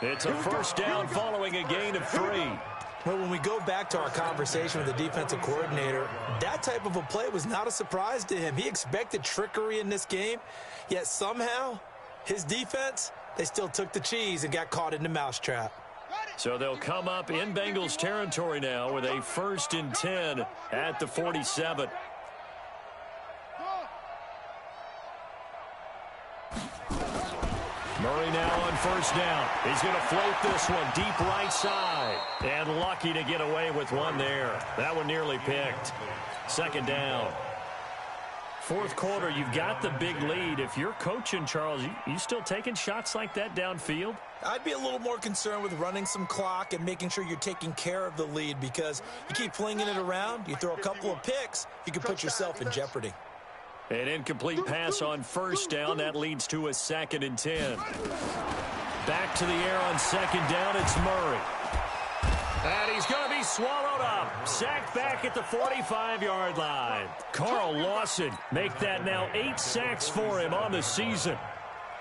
It's a first down following a gain of 3. Well, when we go back to our conversation with the defensive coordinator, that type of a play was not a surprise to him. He expected trickery in this game, yet somehow his defense, they still took the cheese and got caught in the mousetrap. So they'll come up in Bengals territory now with a 1st and 10 at the 47. Murray now on 1st down. He's going to float this one deep right side. And lucky to get away with one there. That one nearly picked. 2nd down. 4th quarter, you've got the big lead. If you're coaching, Charles, you still taking shots like that downfield? I'd be a little more concerned with running some clock and making sure you're taking care of the lead because you keep flinging it around, you throw a couple of picks, you can put yourself in jeopardy. An incomplete pass on first down. That leads to a 2nd and 10. Back to the air on 2nd down. It's Murray. And he's going to be swallowed up. Sacked back at the 45-yard line. Carl Lawson make that now 8 sacks for him on the season.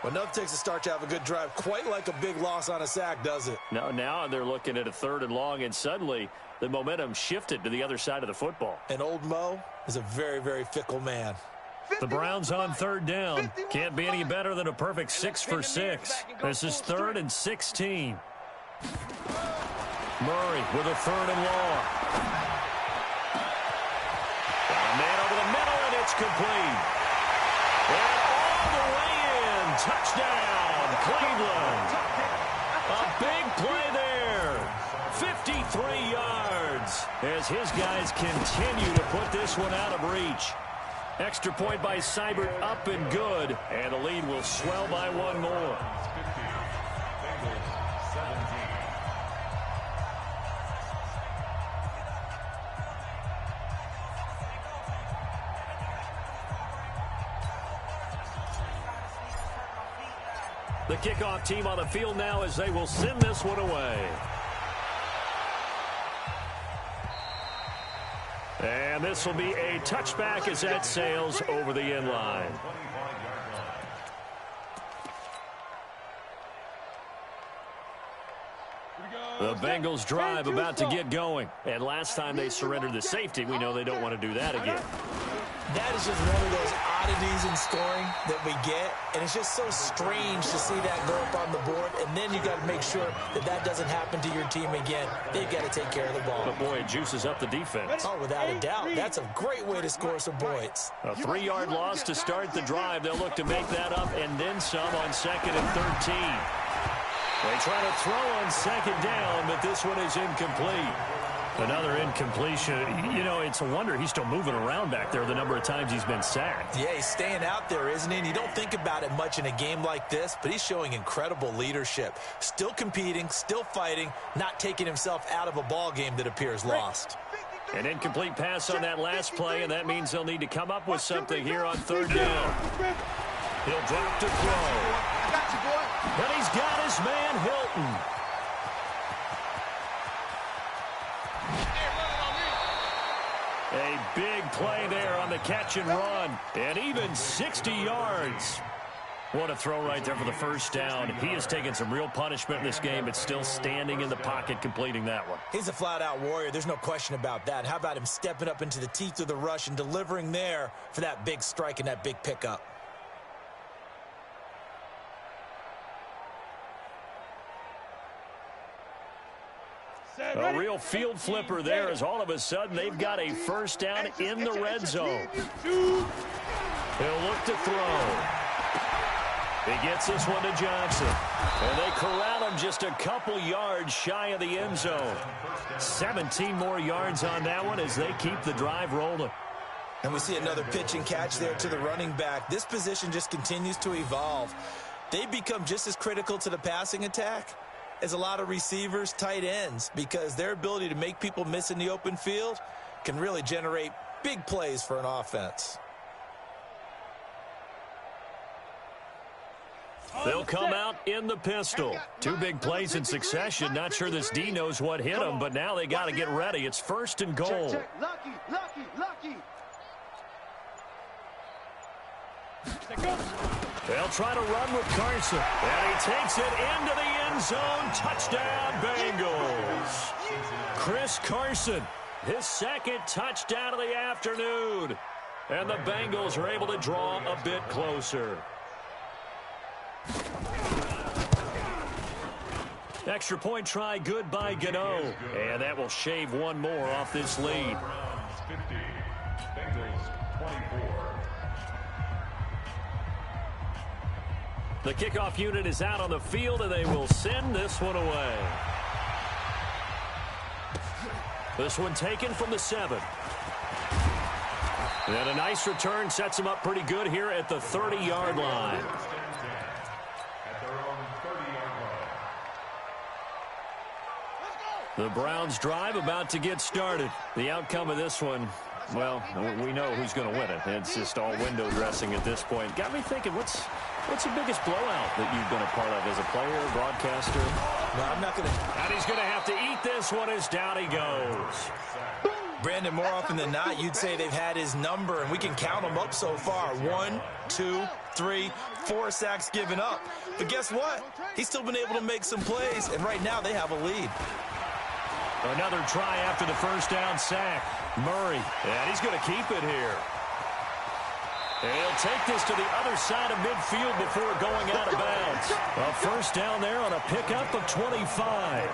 Well, enough takes a start to have a good drive. Quite like a big loss on a sack, does it? No, now they're looking at a 3rd and long, and suddenly the momentum shifted to the other side of the football. And old Mo is a very, very fickle man. The Browns on 3rd down. Can't be any better than a perfect 6 for 6. This is 3rd and 16. Murray with a 3rd and long. Got a man over the middle, and it's complete. And all the way in. Touchdown, Cleveland. A big play there. 53 yards as his guys continue to put this one out of reach. Extra point by Seibert, up and good. And the lead will swell by 1 more. The kickoff team on the field now as they will send this one away. And this will be a touchback as that sails over the end line. The Bengals drive about to get going. And last time they surrendered the safety, we know they don't want to do that again. That is just one of those oddities in scoring that we get, and it's just so strange to see that go up on the board, and then you got to make sure that that doesn't happen to your team again. They've got to take care of the ball. But, boy, it juices up the defense. Oh, without a doubt. That's a great way to score some points. A 3-yard loss to start the drive. They'll look to make that up and then some on 2nd and 13. They try to throw on 2nd down, but this one is incomplete. Another incompletion. You know, it's a wonder he's still moving around back there the number of times he's been sacked. Yeah, he's staying out there, isn't he? And you don't think about it much in a game like this, but he's showing incredible leadership. Still competing, still fighting, not taking himself out of a ball game that appears lost. An incomplete pass on that last play, and that means they'll need to come up with something here on 3rd down. He'll drop to throw. And he's got his man, Hilton. A big play there on the catch and run. And even 60 yards. What a throw right there for the first down. He has taken some real punishment in this game, but still standing in the pocket completing that one. He's a flat-out warrior. There's no question about that. How about him stepping up into the teeth of the rush and delivering there for that big strike and that big pickup? A real field flipper there as all of a sudden they've got a first down in the red zone. He'll look to throw. He gets this one to Johnson. And they corral him just a couple yards shy of the end zone. 17 more yards on that one as they keep the drive rolling. And we see another pitch and catch there to the running back. This position just continues to evolve. They become just as critical to the passing attack as a lot of receivers, tight ends, because their ability to make people miss in the open field can really generate big plays for an offense. They'll come out in the pistol. 2 big plays in succession. Not sure this D knows what hit him, but now they got to get ready. It's 1st and goal. Lucky. They'll try to run with Carson. And he takes it into the end zone. Touchdown, Bengals. Chris Carson, his 2nd touchdown of the afternoon. And the Bengals are able to draw a bit closer. Extra point try good by Gano. And that will shave 1 more off this lead. 50, Bengals 24. The kickoff unit is out on the field, and they will send this one away. This one taken from the 7. And a nice return sets them up pretty good here at the 30-yard line. At their own 30-yard line. The Browns drive about to get started. The outcome of this one, Well, we know who's going to win it. It's just all window dressing at this point. Got me thinking, what's the biggest blowout that you've been a part of as a player, broadcaster? No, I'm not going to. And he's going to have to eat this one as down he goes. Brandon, more often than not, you'd say they've had his number, and we can count them up so far. 1, 2, 3, 4 sacks given up. But guess what? He's still been able to make some plays, and right now they have a lead. Another try after the first down sack. Murray, and he's going to keep it here. And he'll take this to the other side of midfield before going out of bounds. A first down there on a pickup of 25.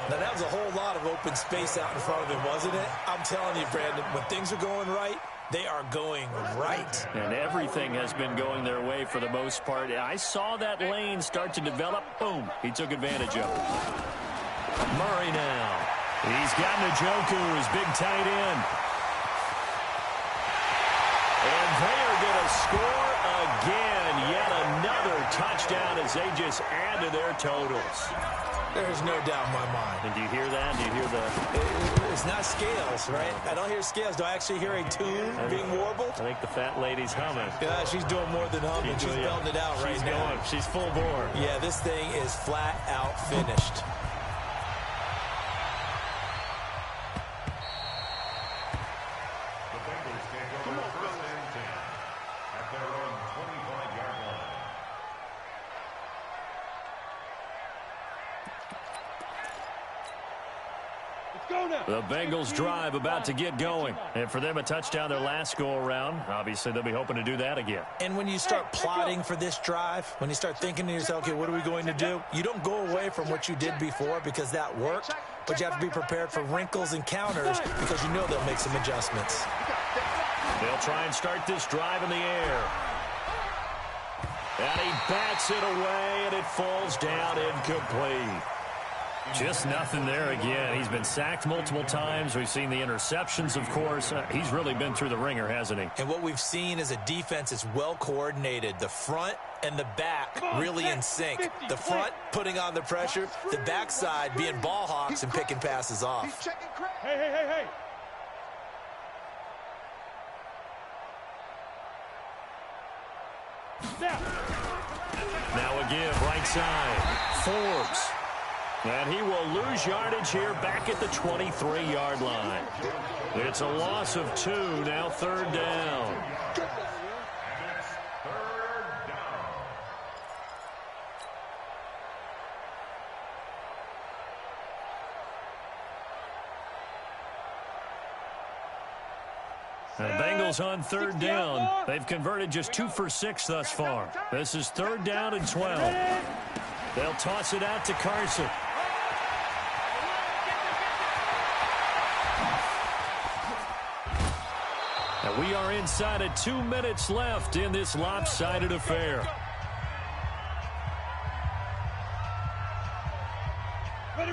Now, that was a whole lot of open space out in front of him, wasn't it? I'm telling you, Brandon, when things are going right, they are going right. And everything has been going their way for the most part. I saw that lane start to develop. Boom. He took advantage of it. Murray now. He's got Njoku, his big tight end. And they are going to score again. Yet another touchdown as they just add to their totals. There's no doubt in my mind. And do you hear that? Do you hear the... It's not scales, right? I don't hear scales. Do I actually hear a tune being warbled? I think the fat lady's humming. Yeah, she's doing more than humming. She's belting it out right now. Going. She's full bore. Yeah, this thing is flat out finished. The Bengals take over first and 10 at their own 25-yard line. The Bengals drive about to get going. And for them, a touchdown their last go-around. Obviously, they'll be hoping to do that again. And when you start plotting for this drive, when you start thinking to yourself, okay, what are we going to do? You don't go away from what you did before because that worked, but you have to be prepared for wrinkles and counters because you know they'll make some adjustments. They'll try and start this drive in the air. And he bats it away, and it falls down incomplete. Just nothing there again. He's been sacked multiple times. We've seen the interceptions, of course. He's really been through the ringer, hasn't he? And what we've seen is a defense that's well coordinated. The front and the back really in sync. The front putting on the pressure. The backside being ball hawks and picking passes off. Hey. Now a give, right side. Forbes. And he will lose yardage here back at the 23-yard line. It's a loss of 2, now third down. And it's third down. The Bengals on third down. They've converted just 2 for 6 thus far. This is third down and 12. They'll toss it out to Carson. And we are inside of 2 minutes left in this lopsided affair.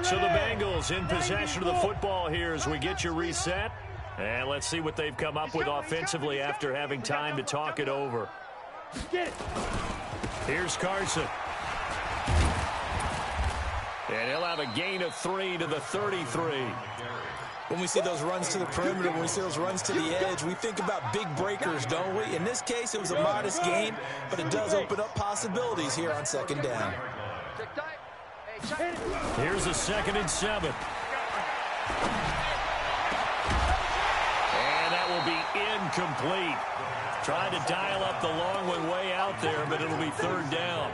So the Bengals in possession of the football here as we get you reset. And let's see what they've come up with offensively after having time to talk it over. Here's Carson. And he'll have a gain of 3 to the 33. When we see those runs to the perimeter, when we see those runs to the edge, we think about big breakers, don't we? In this case, it was a modest gain, but it does open up possibilities here on second down. Here's a 2nd and 7. And that will be incomplete. Trying to dial up the long one way out there, but it'll be third down.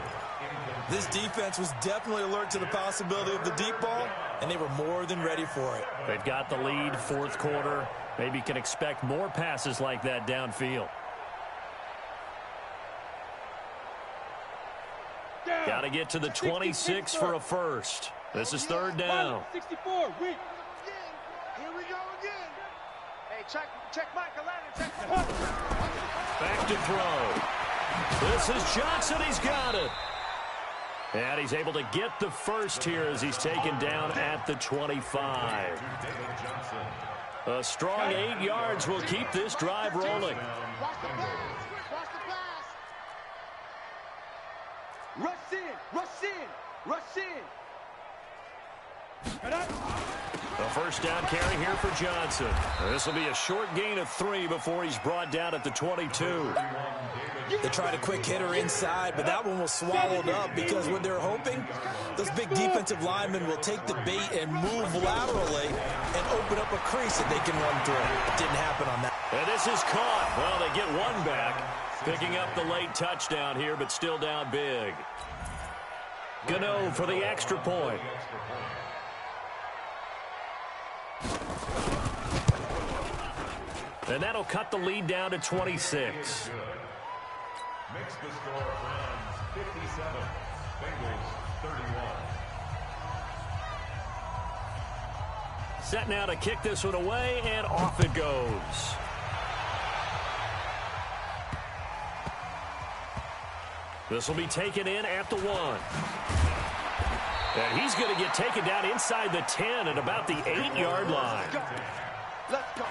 This defense was definitely alert to the possibility of the deep ball, and they were more than ready for it. They've got the lead, fourth quarter. Maybe can expect more passes like that downfield. Got to get to the 26 for a first. This is third down. 64, weak. Here we go again. Hey, check Michael Allen. Back to throw. This is Johnson. He's got it. And he's able to get the first here as he's taken down at the 25. A strong 8 yards will keep this drive rolling. Watch the pass. Rush in. A first down carry here for Johnson. This will be a short gain of 3 before he's brought down at the 22. They tried a quick hitter inside, but that one was swallowed up because what they're hoping, those big defensive linemen will take the bait and move laterally and open up a crease that they can run through. It didn't happen on that. And this is caught. Well, they get one back, picking up the late touchdown here, but still down big. Gano for the extra point. And that'll cut the lead down to 26. Makes the score Browns 57, Bengals 31. Set now to kick this one away, and off it goes. This will be taken in at the 1. And he's going to get taken down inside the 10 at about the 8-yard line. Let's go.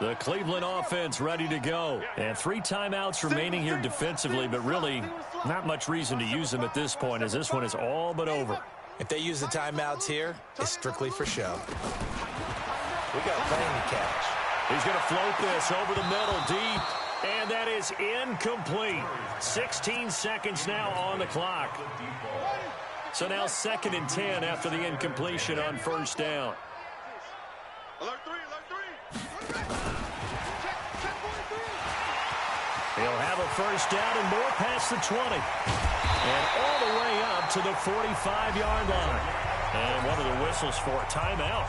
The Cleveland offense ready to go. And 3 timeouts remaining here defensively, but really not much reason to use them at this point as this one is all but over. If they use the timeouts here, it's strictly for show. We got plenty to catch. He's going to float this over the middle deep, and that is incomplete. 16 seconds now on the clock. So now 2nd and 10 after the incompletion on first down. Alert 3, alert 3. He'll have a first down and more past the 20. And all the way up to the 45-yard line. And what are the whistles for? Timeout.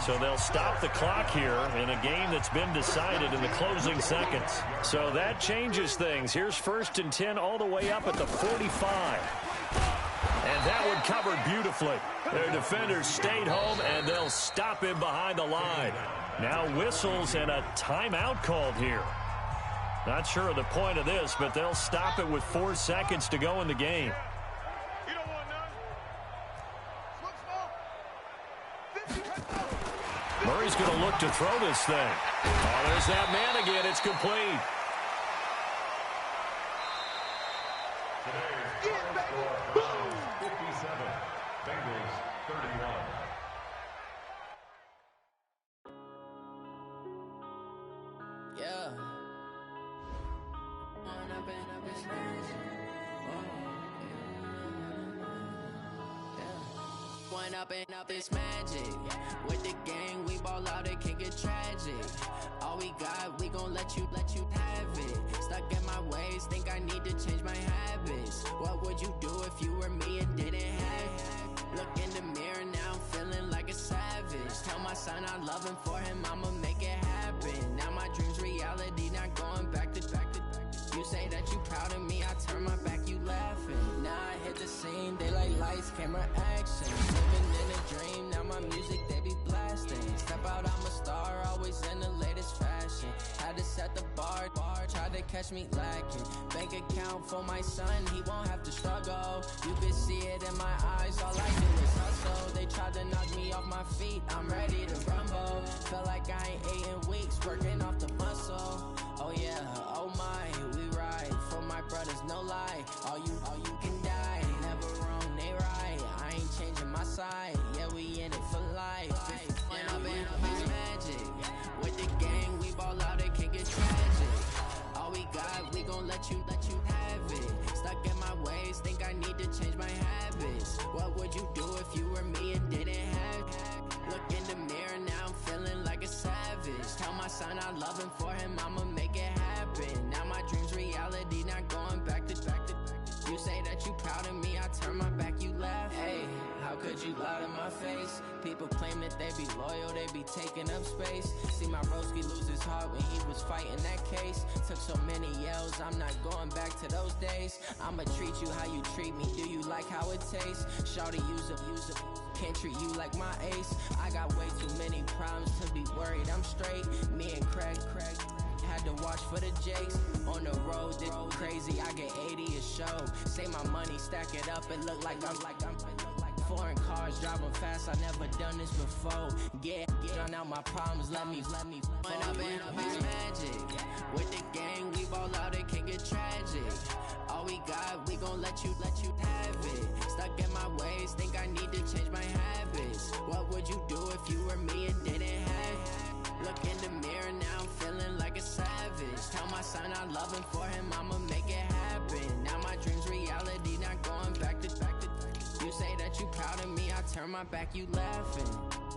So they'll stop the clock here in a game that's been decided in the closing seconds. So that changes things. Here's 1st and 10 all the way up at the 45. And that one covered beautifully. Their defenders stayed home, and they'll stop him behind the line. Now whistles and a timeout called here. Not sure of the point of this, but they'll stop it with 4 seconds to go in the game. You don't want none. Murray's going to look to throw this thing. Oh, there's that man again. It's complete. Today's score, Browns 57, Bengals 31. Yeah. One up and up is magic. With the gang, we ball out, it can get tragic. All we got, we gon' let you have it. Stuck in my ways, think I need to change my habits. What would you do if you were me and didn't have it? Look in the mirror now, I'm feeling like a savage. Tell my son I love him, for him I'ma make it happen. Now my dream's reality, not going back to. You say that you proud of me, I turn my back, you laughing. Now I hit the scene, they like lights, camera, action. Living in a dream, now my music, they be blasting. Step out, I'm a star, always in the latest fashion. Had to set the bar, tried to catch me lacking. Bank account for my son, he won't have to struggle. You can see it in my eyes, all I do is hustle. They tried to knock me off my feet, I'm ready to rumble. Feel like I ain't ate in weeks, working off the muscle. Oh yeah, oh my, we ride for my brothers, no lie. All you can die, never wrong, they right. I ain't changing my side, yeah, we in it for life. Yeah, I've been magic. With the gang, we ball out, it can get tragic. All we got, we gon' let you have it. Stuck in my ways, think I need to change my habits. What would you do if you were me and didn't have it? Look in the mirror, now I'm feeling like a savage. Tell my son I love him, for him I'ma make it happen. Now my dream's reality, not going back to. You say that you proud of me, I turn my back, you laugh. Hey, how could you lie to my face? People claim that they be loyal, they be taking up space. See my broski lose his heart when he was fighting that case. Took so many yells, I'm not going back to those days. I'ma treat you how you treat me, do you like how it tastes? Shawty, use up, can't treat you like my ace. I got way too many problems to be worried, I'm straight. Me and Craig had to watch for the Jakes. On the road, this crazy, I get 80 a show. Say my money, stack it up, it look like I'm foreign cars, driving fast, I never done this before. Drown out my problems, let me When up and up is magic. With the gang, we ball out, it can get tragic. All we got, we gon' let you have it. Stuck in my ways, think I need to change my habits. What would you do if you were me and didn't have it? Look in the mirror, now I'm feeling like a savage. Tell my son I love him, for him I'ma make it happen. Now my dream's reality, not going back to. You say that you proud of me, I turn my back, you laughing.